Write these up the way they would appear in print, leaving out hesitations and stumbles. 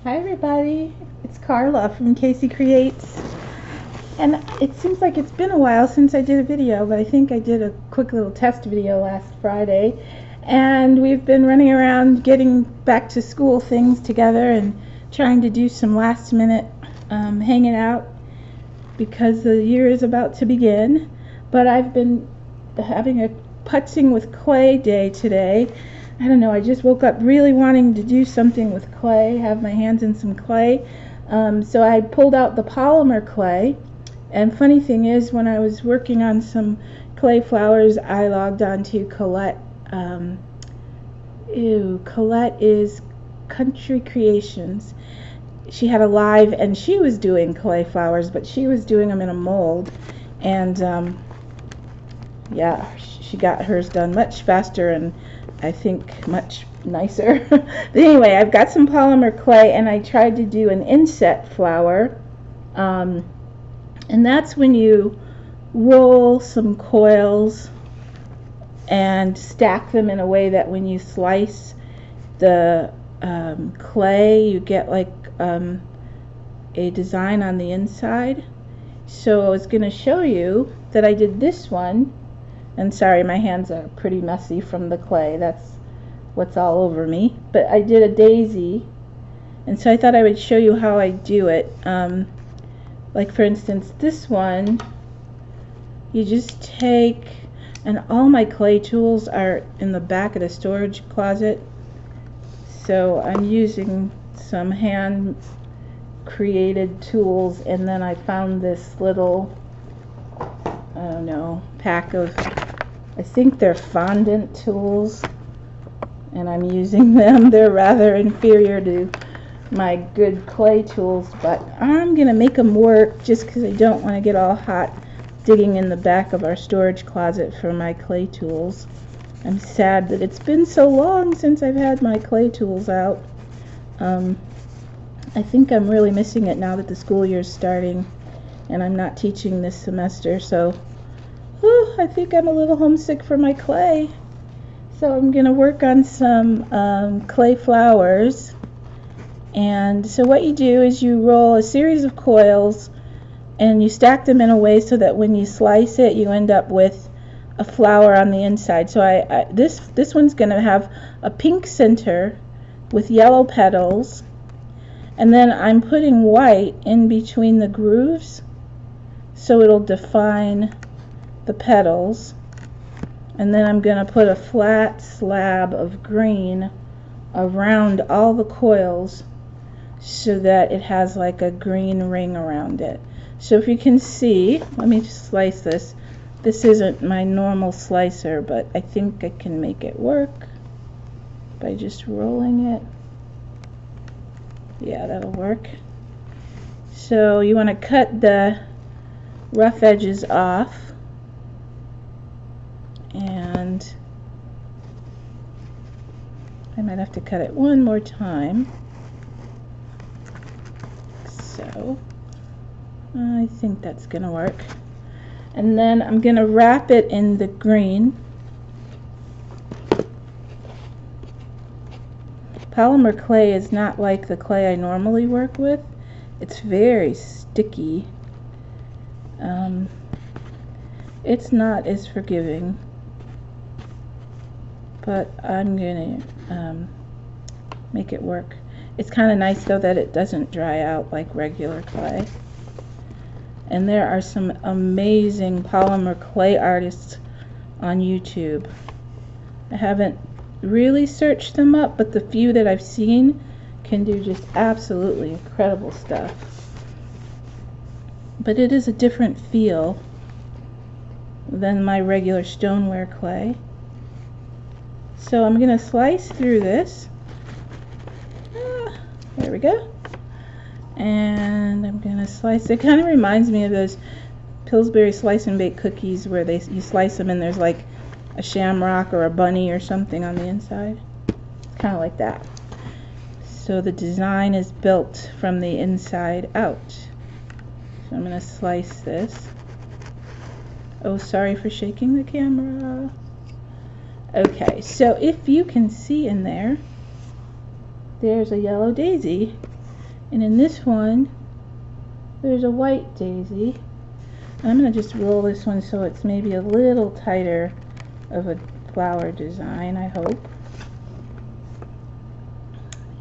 Hi everybody, it's Carla from Casey Creates, and it seems like it's been a while since I did a video, but I think I did a quick little test video last Friday, and we've been running around getting back to school things together and trying to do some last minute hanging out because the year is about to begin. But I've been having a putzing with clay day today. I don't know, I just woke up really wanting to do something with clay, have my hands in some clay. So I pulled out the polymer clay, and funny thing is, when I was working on some clay flowers, I logged on to Colette. Colette is Country Creations. She had a live, and she was doing clay flowers, but she was doing them in a mold, and yeah, she got hers done much faster and I think much nicer. But anyway, I've got some polymer clay and I tried to do an inset flower, and that's when you roll some coils and stack them in a way that when you slice the clay you get like a design on the inside. So I was going to show you that I did this one. And sorry, my hands are pretty messy from the clay. That's what's all over me. But I did a daisy, and so I thought I would show you how I do it. Like for instance, this one, you just take, and all my clay tools are in the back of the storage closet. So I'm using some hand created tools, and then I found this little, I don't know, pack of, I think they're fondant tools, and I'm using them. They're rather inferior to my good clay tools, but I'm gonna make them work just because I don't want to get all hot digging in the back of our storage closet for my clay tools. I'm sad that it's been so long since I've had my clay tools out. I think I'm really missing it now that the school year's starting and I'm not teaching this semester, so I think I'm a little homesick for my clay. So I'm going to work on some clay flowers. And so what you do is you roll a series of coils and you stack them in a way so that when you slice it you end up with a flower on the inside. So this one's going to have a pink center with yellow petals, and then I'm putting white in between the grooves so it'll define the petals, and then I'm going to put a flat slab of green around all the coils so that it has like a green ring around it. So if you can see, let me just slice this. This isn't my normal slicer, but I think I can make it work by just rolling it. Yeah, that'll work. So you want to cut the rough edges off, and I might have to cut it one more time. So I think that's gonna work. And then I'm gonna wrap it in the green. Polymer clay is not like the clay I normally work with. It's very sticky. It's not as forgiving, but I'm gonna make it work. It's kind of nice though that it doesn't dry out like regular clay. And there are some amazing polymer clay artists on YouTube. I haven't really searched them up, but the few that I've seen can do just absolutely incredible stuff. But it is a different feel than my regular stoneware clay. So I'm going to slice through this. There we go. And I'm going to slice. It kind of reminds me of those Pillsbury slice and bake cookies where you slice them and there's like a shamrock or a bunny or something on the inside. It's kind of like that. So the design is built from the inside out. So I'm going to slice this. Oh, sorry for shaking the camera. Okay, so if you can see in there, there's a yellow daisy. And in this one, there's a white daisy. I'm going to just roll this one so it's maybe a little tighter of a flower design, I hope.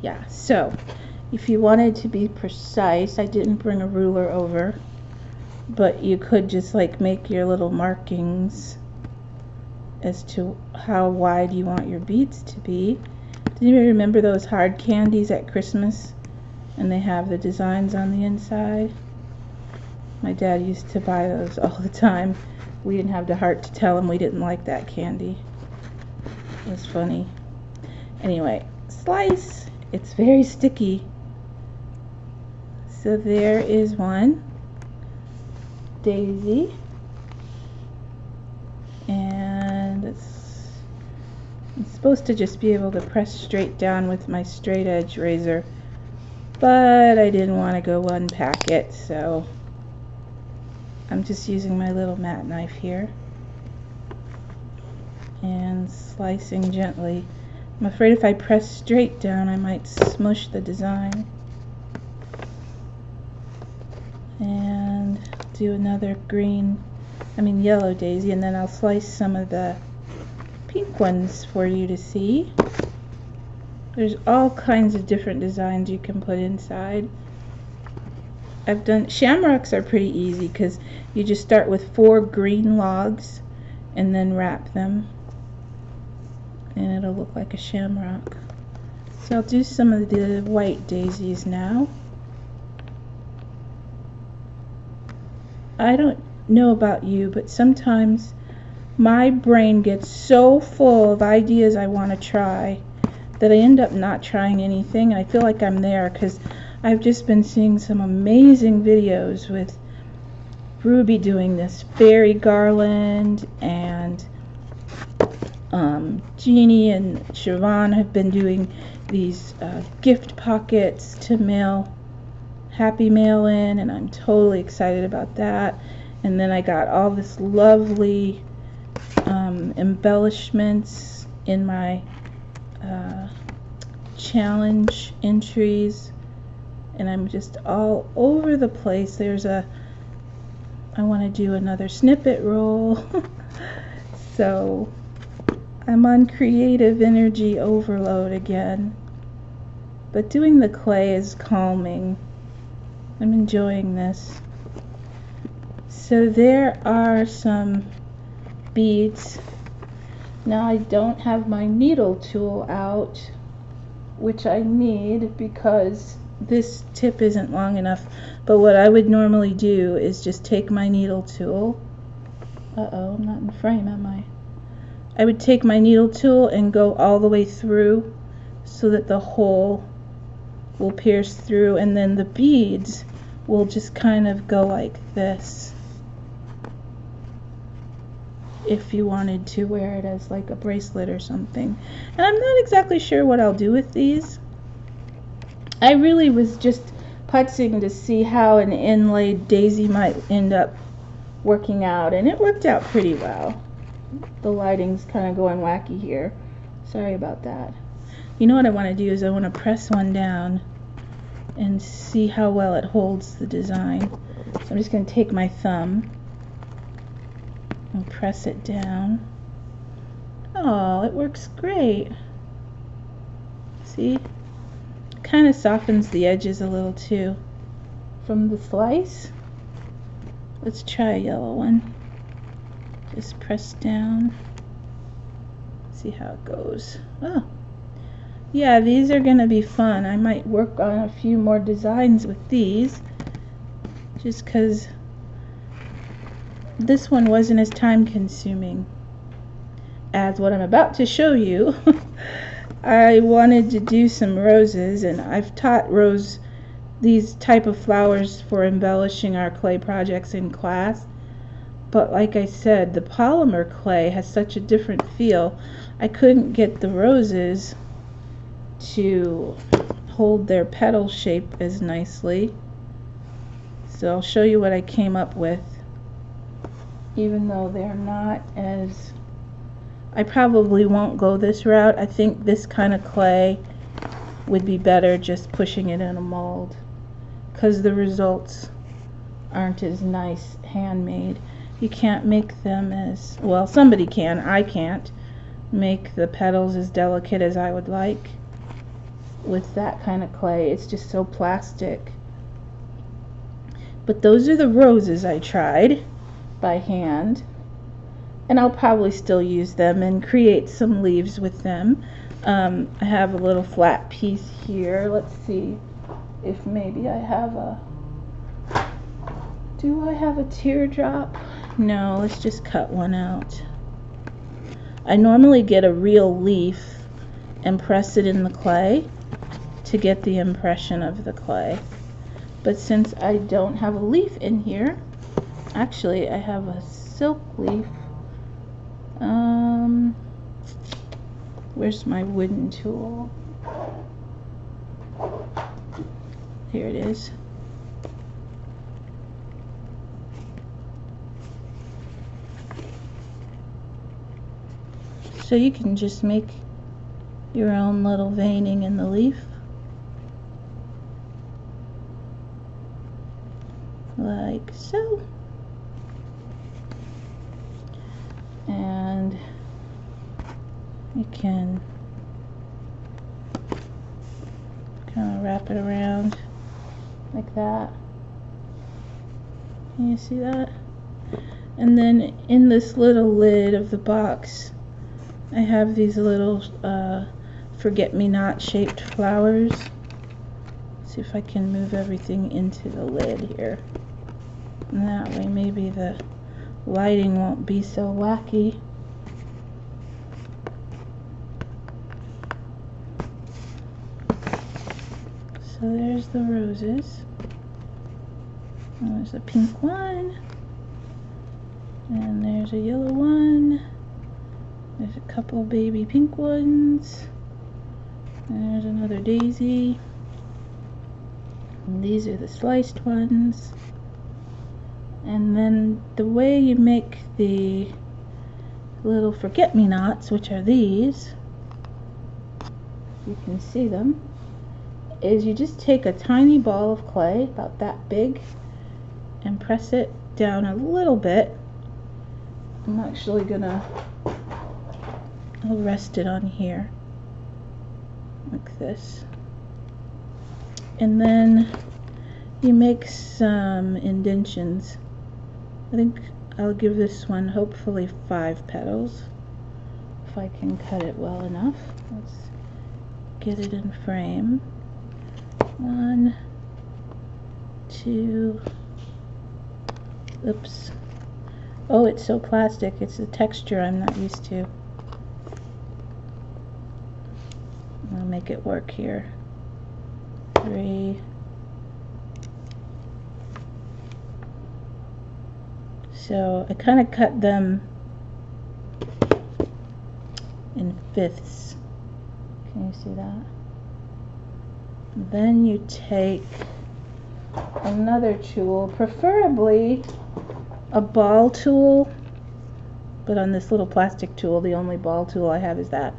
Yeah, so if you wanted to be precise, I didn't bring a ruler over, but you could just like make your little markings as to how wide you want your beads to be. Do you remember those hard candies at Christmas? And they have the designs on the inside. My dad used to buy those all the time. We didn't have the heart to tell him we didn't like that candy. It was funny. Anyway, slice. It's very sticky. So there is one daisy. And I'm supposed to just be able to press straight down with my straight edge razor, but I didn't want to go unpack it, so I'm just using my little mat knife here and slicing gently. I'm afraid if I press straight down I might smush the design. And do another yellow daisy, and then I'll slice some of the pink ones for you to see. There's all kinds of different designs you can put inside. Shamrocks are pretty easy because you just start with 4 green logs and then wrap them, and it'll look like a shamrock. So I'll do some of the white daisies now. I don't know about you, but sometimes my brain gets so full of ideas I want to try that I end up not trying anything. I feel like I'm there because I've just been seeing some amazing videos with Ruby doing this fairy garland, and Jeannie and Siobhan have been doing these gift pockets to mail Happy Mail in, and I'm totally excited about that. And then I got all this lovely embellishments in my challenge entries, and I'm just all over the place. I want to do another snippet roll. So I'm on creative energy overload again, but doing the clay is calming. I'm enjoying this. So there are some beads. Now I don't have my needle tool out, which I need because this tip isn't long enough. But what I would normally do is just take my needle tool. Uh-oh, I'm not in frame, am I? I would take my needle tool and go all the way through so that the hole will pierce through, and then the beads will just kind of go like this if you wanted to wear it as like a bracelet or something. And I'm not exactly sure what I'll do with these. I really was just putzing to see how an inlaid daisy might end up working out, and it worked out pretty well. The lighting's kind of going wacky here. Sorry about that. You know what I want to do is I want to press one down and see how well it holds the design. So I'm just going to take my thumb and press it down. Oh, it works great. See? Kind of softens the edges a little too from the slice. Let's try a yellow one. Just press down. See how it goes. Oh, yeah, these are gonna be fun. I might work on a few more designs with these, just because this one wasn't as time consuming as what I'm about to show you. I wanted to do some roses, and I've taught these type of flowers for embellishing our clay projects in class. But like I said, the polymer clay has such a different feel. I couldn't get the roses to hold their petal shape as nicely. So I'll show you what I came up with. Even though they're not as... I probably won't go this route. I think this kind of clay would be better just pushing it in a mold. because the results aren't as nice handmade. You can't make them as well. Somebody can. I can't make the petals as delicate as I would like with that kind of clay. It's just so plastic. But those are the roses I tried by hand, and I'll probably still use them and create some leaves with them. I have a little flat piece here. Let's see if maybe I have a, do I have a teardrop? No, let's just cut one out. I normally get a real leaf and press it in the clay to get the impression of the clay. But since I don't have a leaf in here, actually I have a silk leaf. Where's my wooden tool? Here it is. So you can just make your own little veining in the leaf, like so. And you can kind of wrap it around like that. Can you see that? And then in this little lid of the box, I have these little forget-me-not shaped flowers. Let's see if I can move everything into the lid here. And that way maybe the lighting won't be so wacky. So there's the roses. And there's a pink one. And there's a yellow one. There's a couple baby pink ones. And there's another daisy. And these are the sliced ones. And then the way you make the little forget-me-nots, which are these, you can see them, is you just take a tiny ball of clay, about that big, and press it down a little bit. I'm actually gonna, I'll rest it on here, like this. And then you make some indentions. I think I'll give this one hopefully 5 petals, if I can cut it well enough. Let's get it in frame. 1, 2, oops. Oh, it's so plastic. It's a texture I'm not used to. I'll make it work here. 3. So I kind of cut them in fifths. Can you see that? Then you take another tool, preferably a ball tool, but on this little plastic tool, the only ball tool I have is that.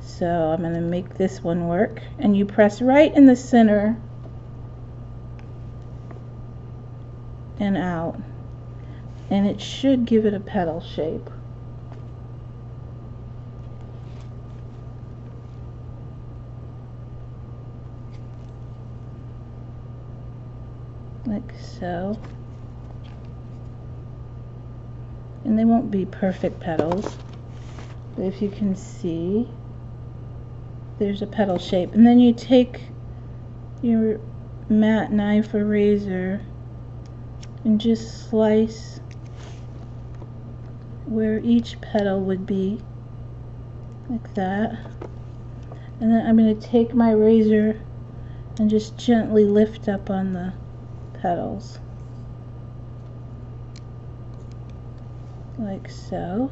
So I'm going to make this one work, and you press right in the center and out, and it should give it a petal shape. Like so. And they won't be perfect petals, but if you can see, there's a petal shape. And then you take your matte knife or razor and just slice where each petal would be, like that. And then I'm going to take my razor and just gently lift up on the petals, like so.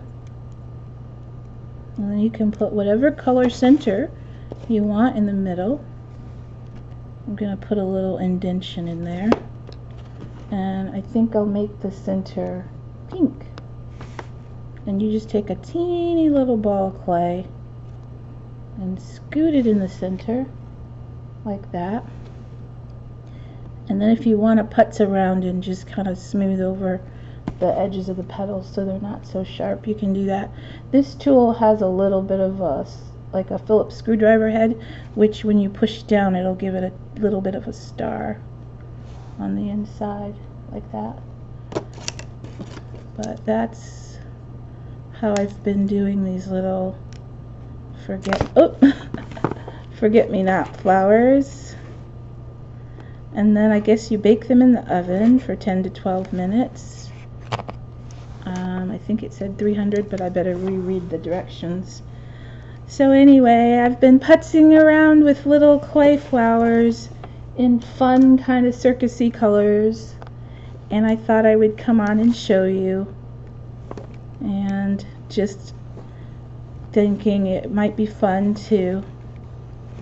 And then you can put whatever color center you want in the middle. I'm going to put a little indentation in there, and I think I'll make the center pink. And you just take a teeny little ball of clay and scoot it in the center like that. And then if you want to putz around and just kind of smooth over the edges of the petals so they're not so sharp, you can do that. This tool has a little bit of like a Phillips screwdriver head, which when you push down it'll give it a little bit of a star on the inside like that. But that's how I've been doing these little forget-me-not flowers. And then I guess you bake them in the oven for 10 to 12 minutes. I think it said 300, but I better reread the directions. So anyway, I've been putzing around with little clay flowers in fun kind of circusy colors, and I thought I would come on and show you, and just thinking it might be fun to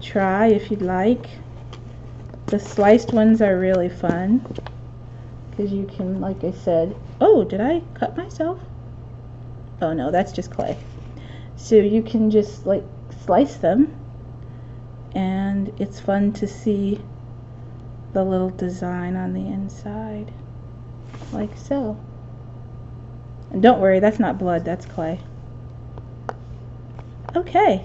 try if you'd like. The sliced ones are really fun because you can, like I said, oh, did I cut myself? Oh no, that's just clay. So you can just like slice them, and it's fun to see the little design on the inside, like so. And don't worry, that's not blood, that's clay. Okay,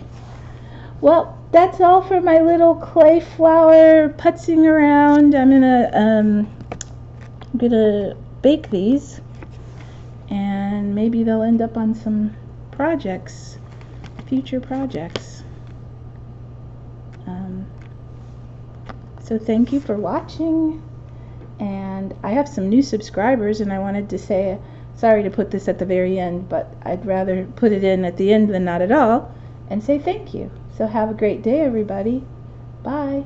well, that's all for my little clay flower putzing around. I'm gonna bake these, and maybe they'll end up on some projects, future projects. So thank you for watching, and I have some new subscribers, and I wanted to say, sorry to put this at the very end, but I'd rather put it in at the end than not at all, and say thank you. So have a great day, everybody. Bye.